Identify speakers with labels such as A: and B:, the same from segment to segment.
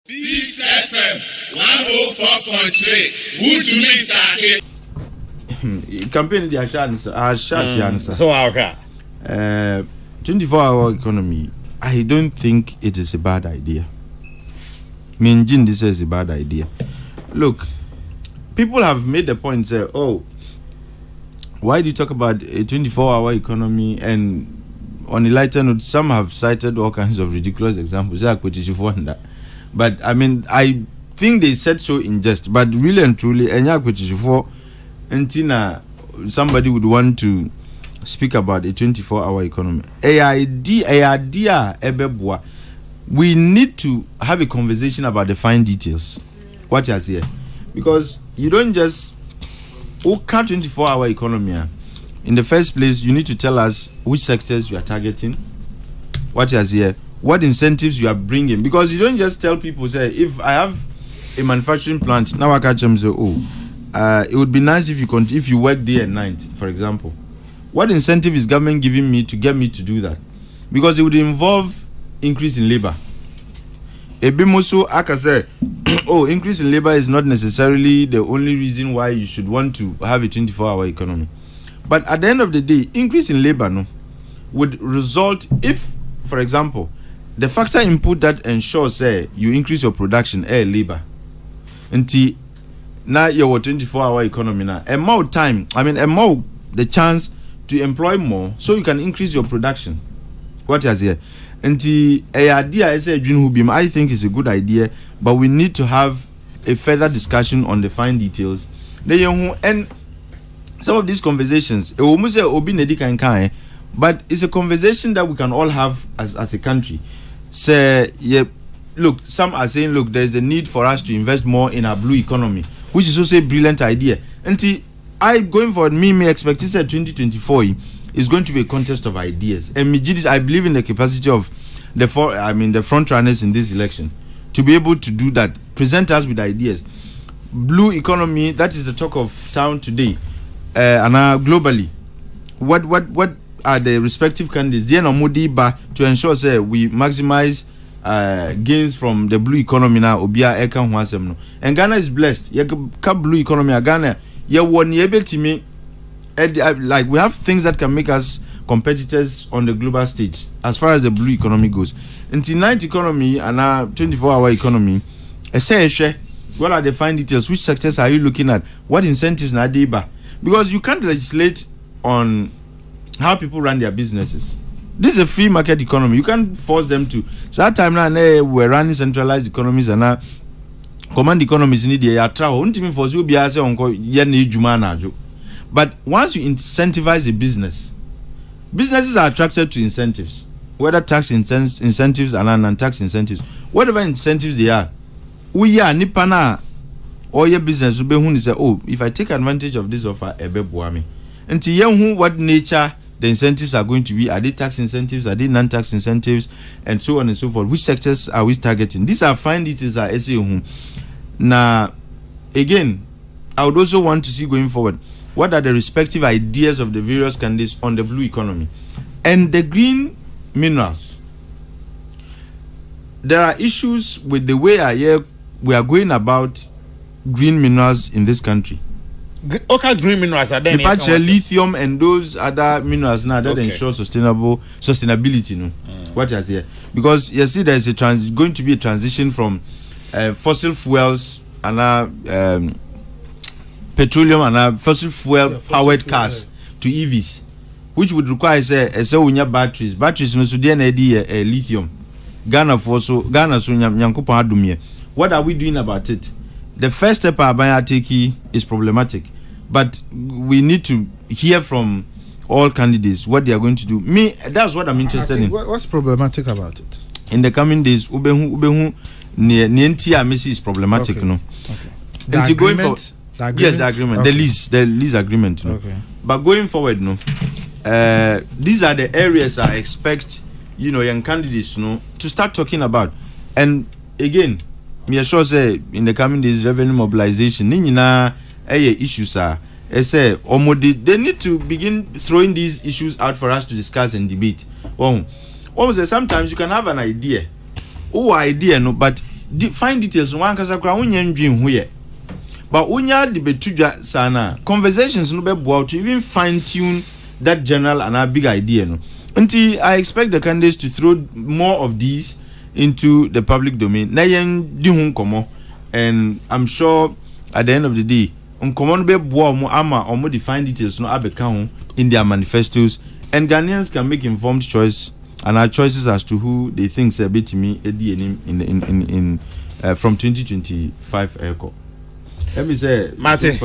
A: This FM 104.3. Who to me
B: campaign the answer.
C: So okay.
B: 24-hour economy. I don't think it is a bad idea. Minjin, this is a bad idea. Look, people have made the point say, oh, why do you talk about a 24-hour economy? And on a lighter note, some have cited all kinds of ridiculous examples. But I mean, I think they said so in jest. But really and truly, somebody would want to speak about a 24-hour economy. We need to have a conversation about the fine details. What you here? Because you don't just 24-hour economy. In the first place, you need to tell us which sectors you are targeting. What you here? What incentives you are bringing? Because you don't just tell people, say, if I have a manufacturing plant, now I catch them say, it would be nice if you work day and night, for example. What incentive is government giving me to get me to do that? Because it would involve increase in labor. Ebimoso aka say, increase in labor is not necessarily the only reason why you should want to have a 24-hour economy. But at the end of the day, increase in labor would result if, for example, the factor input that ensures you increase your production labor. Until now your 24-hour economy now. And more time, more the chance to employ more so you can increase your production. What is here? Until idea I think is a good idea, but we need to have a further discussion on the fine details. And some of these conversations, but it's a conversation that we can all have as a country. Say, look, some are saying, look, there's a need for us to invest more in our blue economy, which is also a brilliant idea. Until going forward, me expect it's 2024 is going to be a contest of ideas. And I believe in the capacity of the front runners in this election to be able to do that, present us with ideas. Blue economy, that is the talk of town today, and globally. What are the respective candidates to ensure we maximize gains from the blue economy now? And Ghana is blessed. Blue economy Ghana. Like we have things that can make us competitors on the global stage as far as the blue economy goes. Until night economy and 24-hour economy, what are the fine details? Which sectors are you looking at? What incentives na deba? Because you can't legislate on how people run their businesses. This is a free market economy. You can't force them to. So that time now we're running centralized economies and now command economies need the travel. Force you be as but once you incentivize a business, businesses are attracted to incentives, whether tax incentives and non-tax incentives, whatever incentives they are. We are nipana or your business will be say, if I take advantage of this offer, until you what nature the incentives are going to be. Are they tax incentives? Are they non-tax incentives? And so on and so forth. Which sectors are we targeting? These are fine details. Now, again, I would also want to see going forward, what are the respective ideas of the various candidates on the blue economy? And the green minerals. There are issues with the way we are going about green minerals in this country.
C: Okay, green minerals are there.
B: Lithium and those other minerals now that ensure sustainability. What is here? Because you see, there is going to be a transition from fossil fuels and petroleum and fossil fuel powered cars to EVs, which would require batteries. Batteries no so lithium. Ghana what are we doing about it? The first step Atik is problematic, but we need to hear from all candidates what they are going to do. That's what I'm interested in.
D: What's problematic about it?
B: In the coming days, is problematic.
D: Okay.
B: No.
D: Okay.
B: The agreement. Okay. The lease agreement. No.
D: Okay.
B: But going forward, these are the areas I expect young candidates to start talking about. And again, me sure say in the coming days revenue mobilization issues are they need to begin throwing these issues out for us to discuss and debate. Sometimes you can have an idea but fine details one kasa kra wonya ndwen ho ye but wonya de betudwa sana conversations no be boa to even fine tune that general and a big idea no until I expect the candidates to throw more of these into the public domain na yen di ho komo and I'm sure at the end of the day unkomo no be boa mo ama omo define details no abeka ho in their manifestos and Ghanaians can make informed choice and our choices as to who they think say bit me in from 2025 echo. Let me say
C: Mate.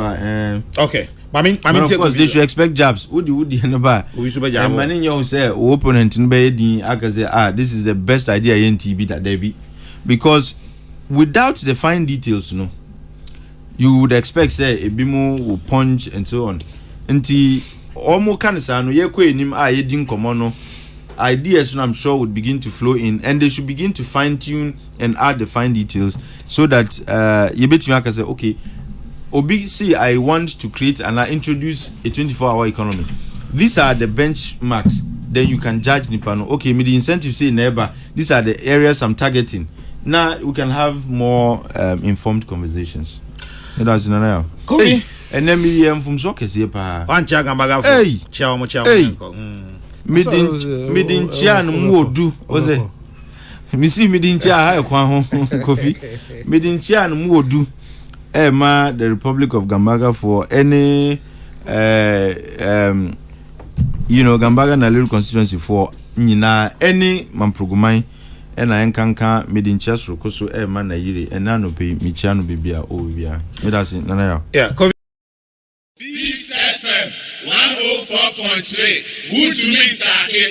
C: Okay.
B: Of course, they should expect jobs. Woody and bar. And many young say opponent in Baydi, I can say, this is the best idea in TV that they be. Because without the fine details, no, you would expect say a bimo will punch and so on. Until almost can say no, ye kwe nim ye din komono. Ideas, I'm sure, would begin to flow in, and they should begin to fine tune and add the fine details so that you bet me, I can say, okay, OBC, I want to create and I introduce a 24-hour economy. These are the benchmarks. Then you can judge Nipano. Okay, me the incentive say neighbor. These are the areas I'm targeting. Now we can have more informed conversations. That's in an
C: Hey,
B: and then me from Sokes here, pa.
C: Hey,
B: Midin chia no muodu oze mi si midin chia ha ekwan ho kofi midin chia no muodu ma the Republic of Gambaga for any Gambaga na little constituency for nyina any mamproguman na enkanka midin chia soro koso ma na yire na no pe mi chia no bibia o bibia me that's it nana
C: yeah
A: Peace FM 104.3 Good to meet you.